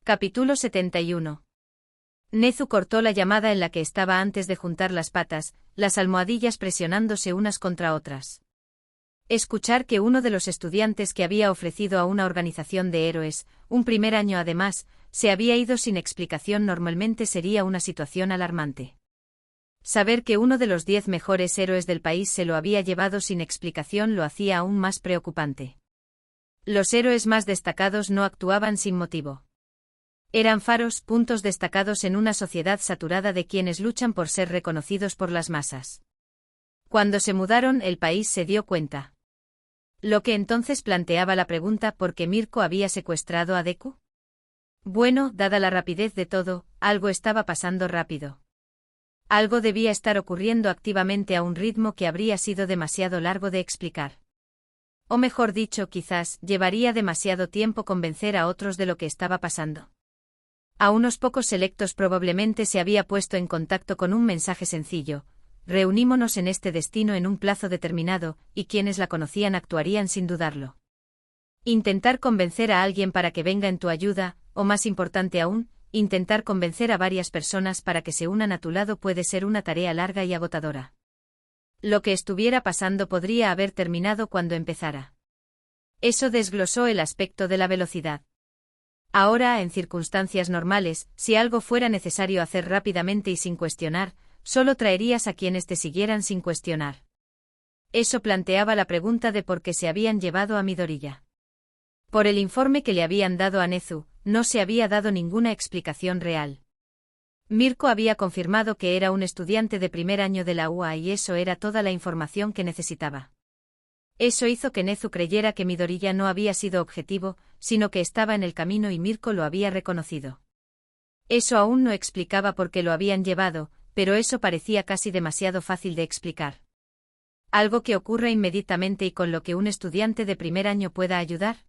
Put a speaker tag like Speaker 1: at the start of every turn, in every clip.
Speaker 1: Capítulo 71. Nezu cortó la llamada en la que estaba antes de juntar las patas, las almohadillas presionándose unas contra otras. Escuchar que uno de los estudiantes que había ofrecido a una organización de héroes, un primer año además, se había ido sin explicación normalmente sería una situación alarmante. Saber que uno de los 10 mejores héroes del país se lo había llevado sin explicación lo hacía aún más preocupante. Los héroes más destacados no actuaban sin motivo. Eran faros, puntos destacados en una sociedad saturada de quienes luchan por ser reconocidos por las masas. Cuando se mudaron, el país se dio cuenta. Lo que entonces planteaba la pregunta ¿por qué Mirko había secuestrado a Deku? Bueno, dada la rapidez de todo, algo estaba pasando rápido. Algo debía estar ocurriendo activamente a un ritmo que habría sido demasiado largo de explicar. O mejor dicho, quizás, llevaría demasiado tiempo convencer a otros de lo que estaba pasando. A unos pocos selectos probablemente se había puesto en contacto con un mensaje sencillo: reunímonos en este destino en un plazo determinado, y quienes la conocían actuarían sin dudarlo. Intentar convencer a alguien para que venga en tu ayuda, o más importante aún, intentar convencer a varias personas para que se unan a tu lado puede ser una tarea larga y agotadora. Lo que estuviera pasando podría haber terminado cuando empezara. Eso desglosó el aspecto de la velocidad. Ahora, en circunstancias normales, si algo fuera necesario hacer rápidamente y sin cuestionar, solo traerías a quienes te siguieran sin cuestionar. Eso planteaba la pregunta de por qué se habían llevado a Midoriya. Por el informe que le habían dado a Nezu, no se había dado ninguna explicación real. Mirko había confirmado que era un estudiante de primer año de la UA y eso era toda la información que necesitaba. Eso hizo que Nezu creyera que Midoriya no había sido objetivo, sino que estaba en el camino y Mirko lo había reconocido. Eso aún no explicaba por qué lo habían llevado, pero eso parecía casi demasiado fácil de explicar. ¿Algo que ocurra inmediatamente y con lo que un estudiante de primer año pueda ayudar?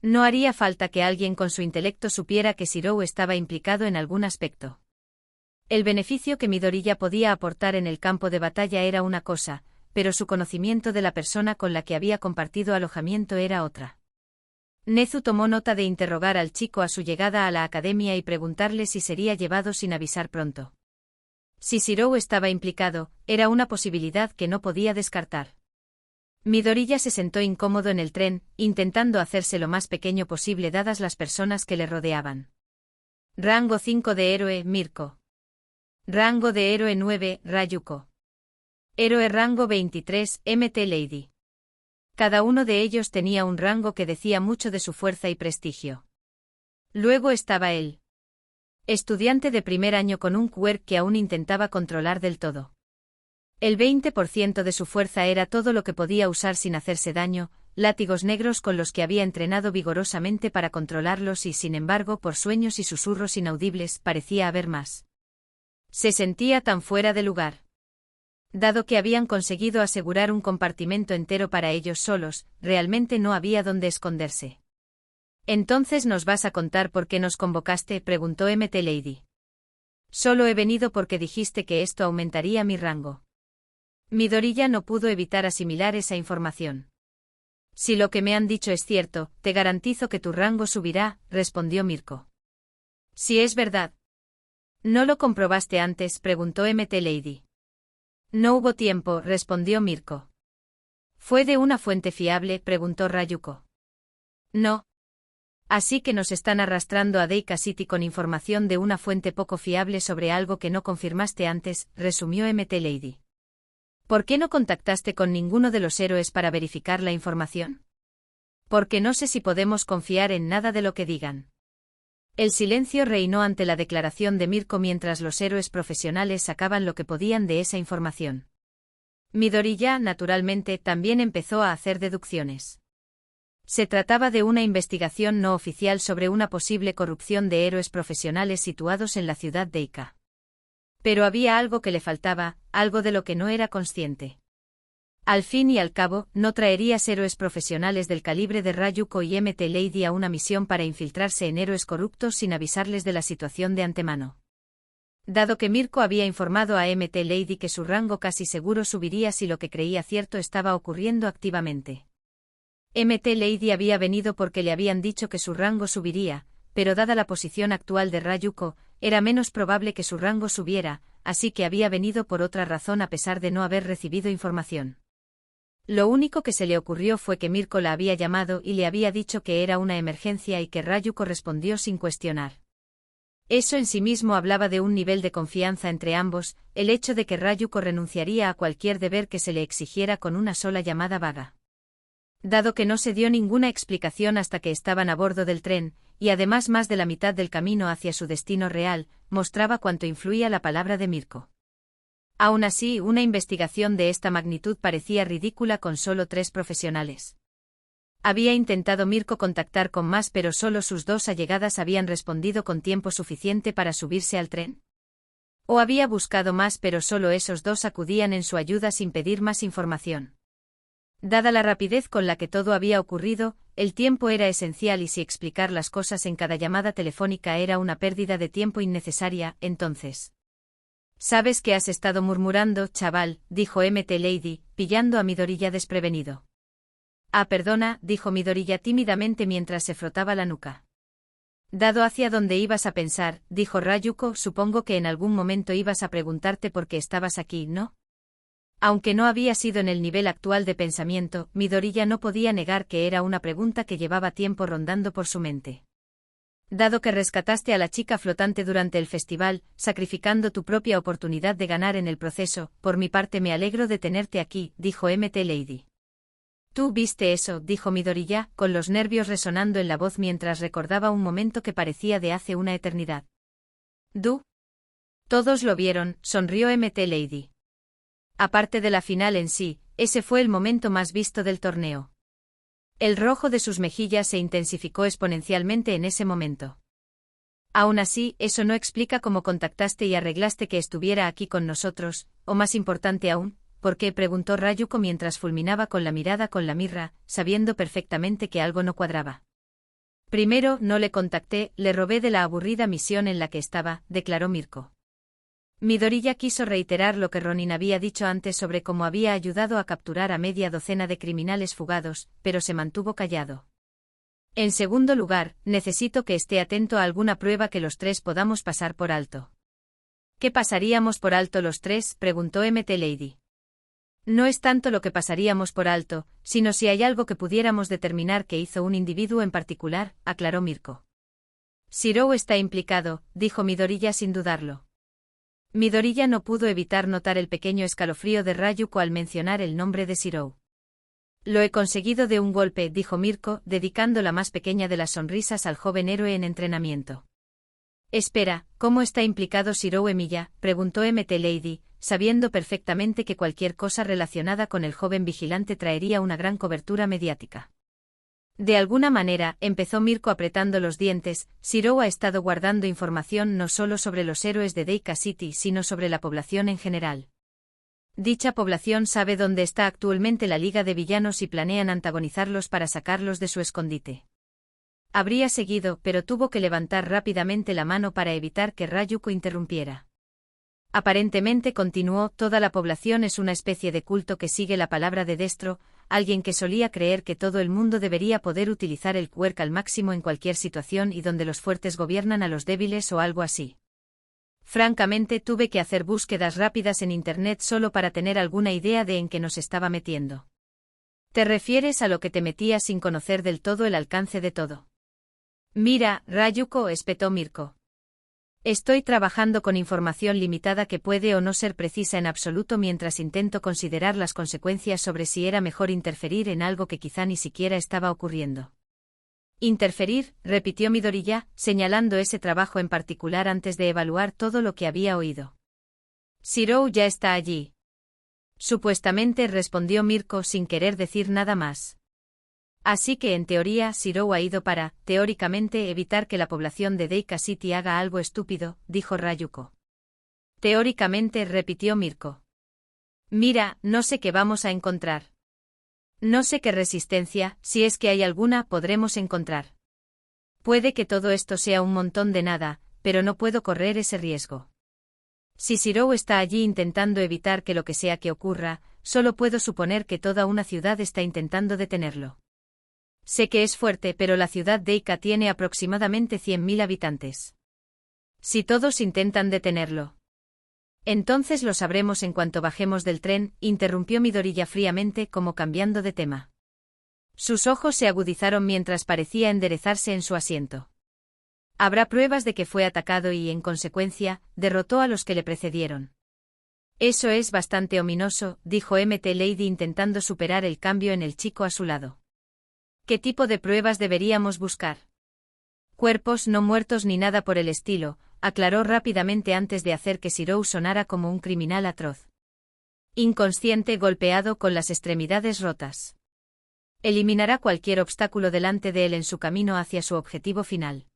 Speaker 1: No haría falta que alguien con su intelecto supiera que Shirou estaba implicado en algún aspecto. El beneficio que Midoriya podía aportar en el campo de batalla era una cosa, pero su conocimiento de la persona con la que había compartido alojamiento era otra. Nezu tomó nota de interrogar al chico a su llegada a la academia y preguntarle si sería llevado sin avisar pronto. Si Shirou estaba implicado, era una posibilidad que no podía descartar. Midoriya se sentó incómodo en el tren, intentando hacerse lo más pequeño posible dadas las personas que le rodeaban. Rango 5 de héroe, Mirko. Rango de héroe 9, Rayuko. Héroe rango 23, Mt. Lady. Cada uno de ellos tenía un rango que decía mucho de su fuerza y prestigio. Luego estaba él. Estudiante de primer año con un quirk que aún intentaba controlar del todo. El 20% de su fuerza era todo lo que podía usar sin hacerse daño, látigos negros con los que había entrenado vigorosamente para controlarlos y sin embargo por sueños y susurros inaudibles parecía haber más. Se sentía tan fuera de lugar. Dado que habían conseguido asegurar un compartimento entero para ellos solos, realmente no había dónde esconderse. «¿Entonces nos vas a contar por qué nos convocaste?», preguntó Mt. Lady. «Solo he venido porque dijiste que esto aumentaría mi rango». Midoriya no pudo evitar asimilar esa información. «Si lo que me han dicho es cierto, te garantizo que tu rango subirá», respondió Mirko. «Si es verdad». «¿No lo comprobaste antes?», preguntó Mt. Lady. «No hubo tiempo», respondió Mirko. «¿Fue de una fuente fiable?», preguntó Rayuko. «No». «Así que nos están arrastrando a Deika City con información de una fuente poco fiable sobre algo que no confirmaste antes», resumió Mt. Lady. «¿Por qué no contactaste con ninguno de los héroes para verificar la información?» «Porque no sé si podemos confiar en nada de lo que digan». El silencio reinó ante la declaración de Mirko mientras los héroes profesionales sacaban lo que podían de esa información. Midoriya, naturalmente, también empezó a hacer deducciones. Se trataba de una investigación no oficial sobre una posible corrupción de héroes profesionales situados en la ciudad de Ica. Pero había algo que le faltaba, algo de lo que no era consciente. Al fin y al cabo, no traerías héroes profesionales del calibre de Rayuko y Mt. Lady a una misión para infiltrarse en héroes corruptos sin avisarles de la situación de antemano. Dado que Mirko había informado a Mt. Lady que su rango casi seguro subiría si lo que creía cierto estaba ocurriendo activamente. Mt. Lady había venido porque le habían dicho que su rango subiría, pero dada la posición actual de Rayuko, era menos probable que su rango subiera, así que había venido por otra razón a pesar de no haber recibido información. Lo único que se le ocurrió fue que Mirko la había llamado y le había dicho que era una emergencia y que Rayuko respondió sin cuestionar. Eso en sí mismo hablaba de un nivel de confianza entre ambos, el hecho de que Rayuko renunciaría a cualquier deber que se le exigiera con una sola llamada vaga. Dado que no se dio ninguna explicación hasta que estaban a bordo del tren, y además más de la mitad del camino hacia su destino real, mostraba cuánto influía la palabra de Mirko. Aún así, una investigación de esta magnitud parecía ridícula con solo 3 profesionales. Había intentado Mirko contactar con más, pero solo sus 2 allegadas habían respondido con tiempo suficiente para subirse al tren. O había buscado más, pero solo esos 2 acudían en su ayuda sin pedir más información. Dada la rapidez con la que todo había ocurrido, el tiempo era esencial y si explicar las cosas en cada llamada telefónica era una pérdida de tiempo innecesaria, entonces. «¿Sabes qué has estado murmurando, chaval?», dijo Mt. Lady, pillando a Midoriya desprevenido. «Ah, perdona», dijo Midoriya tímidamente mientras se frotaba la nuca. «Dado hacia dónde ibas a pensar», dijo Rayuko, «supongo que en algún momento ibas a preguntarte por qué estabas aquí, ¿no?». Aunque no había sido en el nivel actual de pensamiento, Midoriya no podía negar que era una pregunta que llevaba tiempo rondando por su mente. «Dado que rescataste a la chica flotante durante el festival, sacrificando tu propia oportunidad de ganar en el proceso, por mi parte me alegro de tenerte aquí», dijo Mt. Lady. «¿Tú viste eso?», dijo Midoriya, con los nervios resonando en la voz mientras recordaba un momento que parecía de hace una eternidad. «¿Du?» «Todos lo vieron», sonrió Mt. Lady. Aparte de la final en sí, ese fue el momento más visto del torneo. El rojo de sus mejillas se intensificó exponencialmente en ese momento. «Aún así, eso no explica cómo contactaste y arreglaste que estuviera aquí con nosotros, o más importante aún, ¿por qué?», preguntó Rayuko mientras fulminaba con la mirada con la mirra, sabiendo perfectamente que algo no cuadraba. «Primero, no le contacté, le robé de la aburrida misión en la que estaba», declaró Mirko. Midoriya quiso reiterar lo que Ronin había dicho antes sobre cómo había ayudado a capturar a media docena de criminales fugados, pero se mantuvo callado. «En segundo lugar, necesito que esté atento a alguna prueba que los 3 podamos pasar por alto». «¿Qué pasaríamos por alto los 3?», preguntó Mt. Lady. «No es tanto lo que pasaríamos por alto, sino si hay algo que pudiéramos determinar que hizo un individuo en particular», aclaró Mirko. «Shirou está implicado», dijo Midoriya sin dudarlo. Midoriya no pudo evitar notar el pequeño escalofrío de Rayuko al mencionar el nombre de Shirou. «Lo he conseguido de un golpe», dijo Mirko, dedicando la más pequeña de las sonrisas al joven héroe en entrenamiento. «Espera, ¿cómo está implicado Shirou Emiya?», preguntó Mt. Lady, sabiendo perfectamente que cualquier cosa relacionada con el joven vigilante traería una gran cobertura mediática. «De alguna manera», empezó Mirko apretando los dientes, «Shirou ha estado guardando información no solo sobre los héroes de Deika City sino sobre la población en general. Dicha población sabe dónde está actualmente la Liga de Villanos y planean antagonizarlos para sacarlos de su escondite». Habría seguido, pero tuvo que levantar rápidamente la mano para evitar que Rayuko interrumpiera. «Aparentemente», continuó, «toda la población es una especie de culto que sigue la palabra de Destro, alguien que solía creer que todo el mundo debería poder utilizar el quirk al máximo en cualquier situación y donde los fuertes gobiernan a los débiles o algo así. Francamente tuve que hacer búsquedas rápidas en internet solo para tener alguna idea de en qué nos estaba metiendo». «¿Te refieres a lo que te metías sin conocer del todo el alcance de todo?». «Mira, Rayuko», espetó Mirko. «Estoy trabajando con información limitada que puede o no ser precisa en absoluto mientras intento considerar las consecuencias sobre si era mejor interferir en algo que quizá ni siquiera estaba ocurriendo». «Interferir», repitió Midoriya, señalando ese trabajo en particular antes de evaluar todo lo que había oído. «Shirou ya está allí». «Supuestamente», respondió Mirko sin querer decir nada más. «Así que en teoría Shirou ha ido para, teóricamente, evitar que la población de Deika City haga algo estúpido», dijo Rayuko. «Teóricamente», repitió Mirko. «Mira, no sé qué vamos a encontrar. No sé qué resistencia, si es que hay alguna, podremos encontrar. Puede que todo esto sea un montón de nada, pero no puedo correr ese riesgo. Si Shirou está allí intentando evitar que lo que sea que ocurra, solo puedo suponer que toda una ciudad está intentando detenerlo. Sé que es fuerte, pero la ciudad de Ica tiene aproximadamente 100.000 habitantes. Si todos intentan detenerlo. Entonces lo sabremos en cuanto bajemos del tren, interrumpió Midoriya fríamente, como cambiando de tema. Sus ojos se agudizaron mientras parecía enderezarse en su asiento. Habrá pruebas de que fue atacado y, en consecuencia, derrotó a los que le precedieron. Eso es bastante ominoso, dijo Mt. Lady intentando superar el cambio en el chico a su lado. ¿Qué tipo de pruebas deberíamos buscar? Cuerpos no muertos ni nada por el estilo, aclaró rápidamente antes de hacer que Shirou sonara como un criminal atroz. Inconsciente, golpeado con las extremidades rotas. Eliminará cualquier obstáculo delante de él en su camino hacia su objetivo final.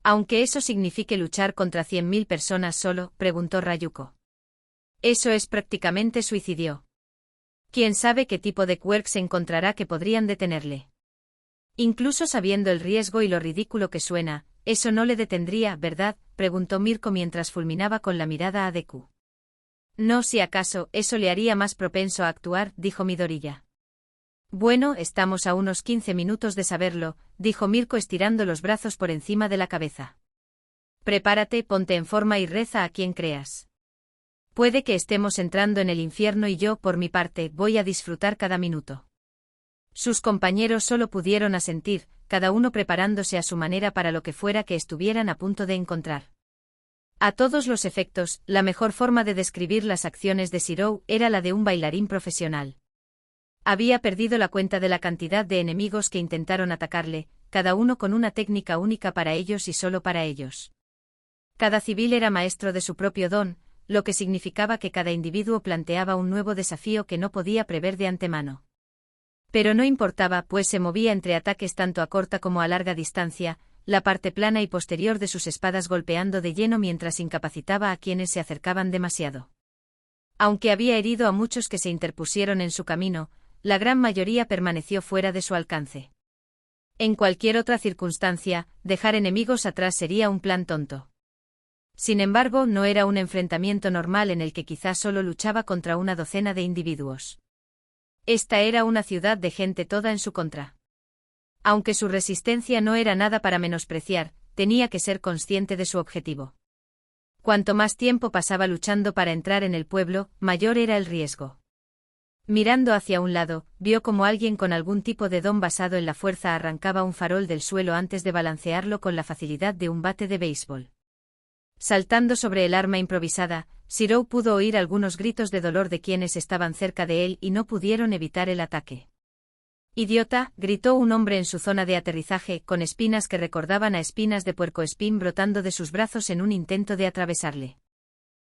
Speaker 1: Aunque eso signifique luchar contra 100.000 personas solo, preguntó Rayuko. Eso es prácticamente suicidio. ¿Quién sabe qué tipo de quirks encontrará que podrían detenerle? Incluso sabiendo el riesgo y lo ridículo que suena, eso no le detendría, ¿verdad?, preguntó Mirko mientras fulminaba con la mirada a Deku. No, si acaso, eso le haría más propenso a actuar, dijo Midoriya. Bueno, estamos a unos 15 minutos de saberlo, dijo Mirko estirando los brazos por encima de la cabeza. Prepárate, ponte en forma y reza a quien creas. Puede que estemos entrando en el infierno y yo, por mi parte, voy a disfrutar cada minuto. Sus compañeros solo pudieron asentir, cada uno preparándose a su manera para lo que fuera que estuvieran a punto de encontrar. A todos los efectos, la mejor forma de describir las acciones de Shirou era la de un bailarín profesional. Había perdido la cuenta de la cantidad de enemigos que intentaron atacarle, cada uno con una técnica única para ellos y solo para ellos. Cada civil era maestro de su propio don, lo que significaba que cada individuo planteaba un nuevo desafío que no podía prever de antemano. Pero no importaba, pues se movía entre ataques tanto a corta como a larga distancia, la parte plana y posterior de sus espadas golpeando de lleno mientras incapacitaba a quienes se acercaban demasiado. Aunque había herido a muchos que se interpusieron en su camino, la gran mayoría permaneció fuera de su alcance. En cualquier otra circunstancia, dejar enemigos atrás sería un plan tonto. Sin embargo, no era un enfrentamiento normal en el que quizás solo luchaba contra una docena de individuos. Esta era una ciudad de gente toda en su contra. Aunque su resistencia no era nada para menospreciar, tenía que ser consciente de su objetivo. Cuanto más tiempo pasaba luchando para entrar en el pueblo, mayor era el riesgo. Mirando hacia un lado, vio como alguien con algún tipo de don basado en la fuerza arrancaba un farol del suelo antes de balancearlo con la facilidad de un bate de béisbol. Saltando sobre el arma improvisada, Shirou pudo oír algunos gritos de dolor de quienes estaban cerca de él y no pudieron evitar el ataque. «¡Idiota!», gritó un hombre en su zona de aterrizaje, con espinas que recordaban a espinas de puercoespín brotando de sus brazos en un intento de atravesarle.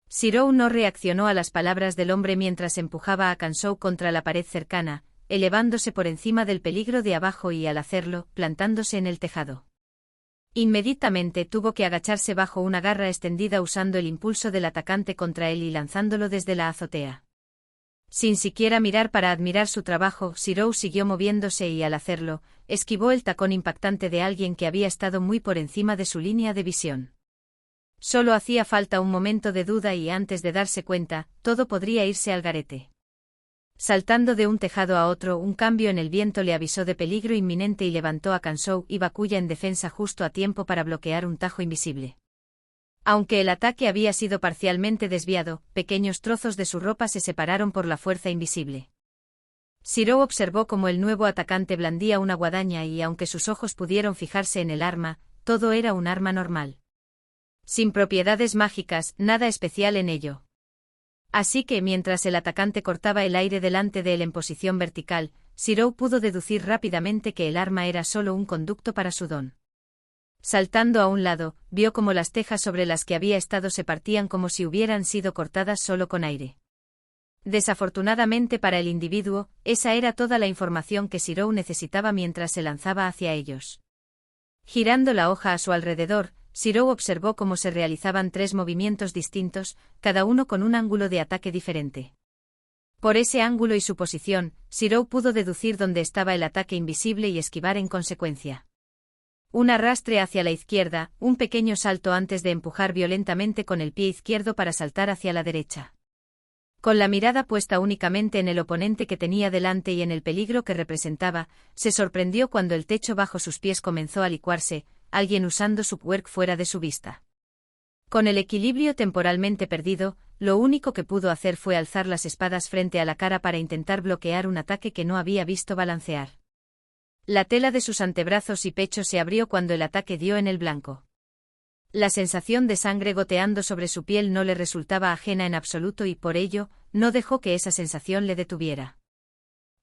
Speaker 1: Shirou no reaccionó a las palabras del hombre mientras empujaba a Kansou contra la pared cercana, elevándose por encima del peligro de abajo y, al hacerlo, plantándose en el tejado. Inmediatamente tuvo que agacharse bajo una garra extendida usando el impulso del atacante contra él y lanzándolo desde la azotea. Sin siquiera mirar para admirar su trabajo, Shirou siguió moviéndose y, al hacerlo, esquivó el tacón impactante de alguien que había estado muy por encima de su línea de visión. Solo hacía falta un momento de duda y, antes de darse cuenta, todo podría irse al garete. Saltando de un tejado a otro, un cambio en el viento le avisó de peligro inminente y levantó a Kansou y Bakuya en defensa justo a tiempo para bloquear un tajo invisible. Aunque el ataque había sido parcialmente desviado, pequeños trozos de su ropa se separaron por la fuerza invisible. Shirou observó cómo el nuevo atacante blandía una guadaña y, aunque sus ojos pudieron fijarse en el arma, todo era un arma normal. Sin propiedades mágicas, nada especial en ello. Así que, mientras el atacante cortaba el aire delante de él en posición vertical, Shirou pudo deducir rápidamente que el arma era solo un conducto para su don. Saltando a un lado, vio cómo las tejas sobre las que había estado se partían como si hubieran sido cortadas solo con aire. Desafortunadamente para el individuo, esa era toda la información que Shirou necesitaba mientras se lanzaba hacia ellos. Girando la hoja a su alrededor, Shirou observó cómo se realizaban 3 movimientos distintos, cada uno con un ángulo de ataque diferente. Por ese ángulo y su posición, Shirou pudo deducir dónde estaba el ataque invisible y esquivar en consecuencia. Un arrastre hacia la izquierda, un pequeño salto antes de empujar violentamente con el pie izquierdo para saltar hacia la derecha. Con la mirada puesta únicamente en el oponente que tenía delante y en el peligro que representaba, se sorprendió cuando el techo bajo sus pies comenzó a licuarse, alguien usando su quirk fuera de su vista. Con el equilibrio temporalmente perdido, lo único que pudo hacer fue alzar las espadas frente a la cara para intentar bloquear un ataque que no había visto balancear. La tela de sus antebrazos y pecho se abrió cuando el ataque dio en el blanco. La sensación de sangre goteando sobre su piel no le resultaba ajena en absoluto y por ello, no dejó que esa sensación le detuviera.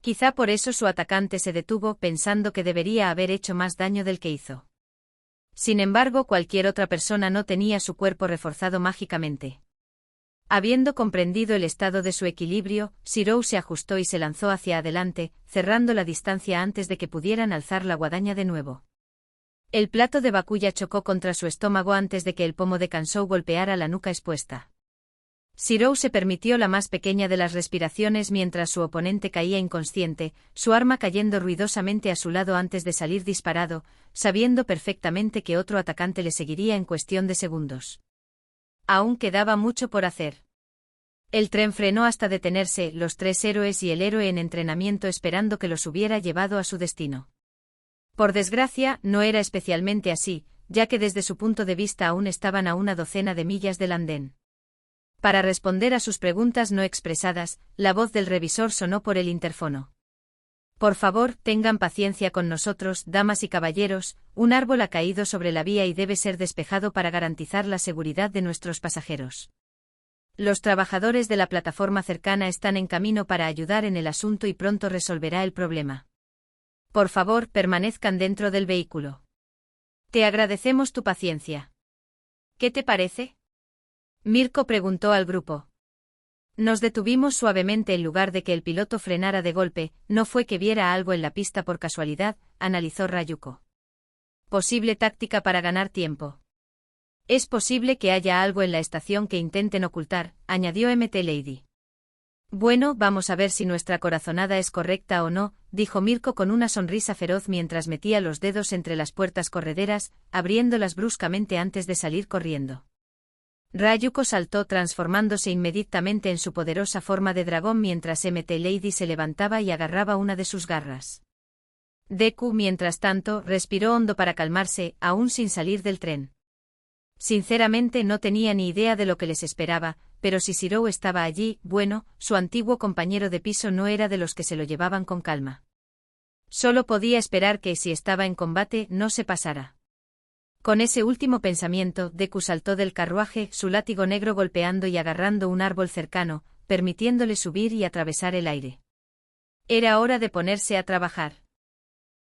Speaker 1: Quizá por eso su atacante se detuvo pensando que debería haber hecho más daño del que hizo. Sin embargo, cualquier otra persona no tenía su cuerpo reforzado mágicamente. Habiendo comprendido el estado de su equilibrio, Shirou se ajustó y se lanzó hacia adelante, cerrando la distancia antes de que pudieran alzar la guadaña de nuevo. El plato de Bakuya chocó contra su estómago antes de que el pomo de Kansou golpeara la nuca expuesta. Shirou se permitió la más pequeña de las respiraciones mientras su oponente caía inconsciente, su arma cayendo ruidosamente a su lado antes de salir disparado, sabiendo perfectamente que otro atacante le seguiría en cuestión de segundos. Aún quedaba mucho por hacer. El tren frenó hasta detenerse, los tres héroes y el héroe en entrenamiento esperando que los hubiera llevado a su destino. Por desgracia, no era especialmente así, ya que desde su punto de vista aún estaban a una docena de millas del andén. Para responder a sus preguntas no expresadas, la voz del revisor sonó por el interfono. Por favor, tengan paciencia con nosotros, damas y caballeros, un árbol ha caído sobre la vía y debe ser despejado para garantizar la seguridad de nuestros pasajeros. Los trabajadores de la plataforma cercana están en camino para ayudar en el asunto y pronto resolverá el problema. Por favor, permanezcan dentro del vehículo. Te agradecemos tu paciencia. ¿Qué te parece? Mirko preguntó al grupo. Nos detuvimos suavemente en lugar de que el piloto frenara de golpe, no fue que viera algo en la pista por casualidad, analizó Rayuko. Posible táctica para ganar tiempo. Es posible que haya algo en la estación que intenten ocultar, añadió Mt. Lady. Bueno, vamos a ver si nuestra corazonada es correcta o no, dijo Mirko con una sonrisa feroz mientras metía los dedos entre las puertas correderas, abriéndolas bruscamente antes de salir corriendo. Rayuko saltó transformándose inmediatamente en su poderosa forma de dragón mientras Mt. Lady se levantaba y agarraba una de sus garras. Deku, mientras tanto, respiró hondo para calmarse, aún sin salir del tren. Sinceramente no tenía ni idea de lo que les esperaba, pero si Shirou estaba allí, bueno, su antiguo compañero de piso no era de los que se lo llevaban con calma. Solo podía esperar que si estaba en combate no se pasara. Con ese último pensamiento, Deku saltó del carruaje, su látigo negro golpeando y agarrando un árbol cercano, permitiéndole subir y atravesar el aire. Era hora de ponerse a trabajar.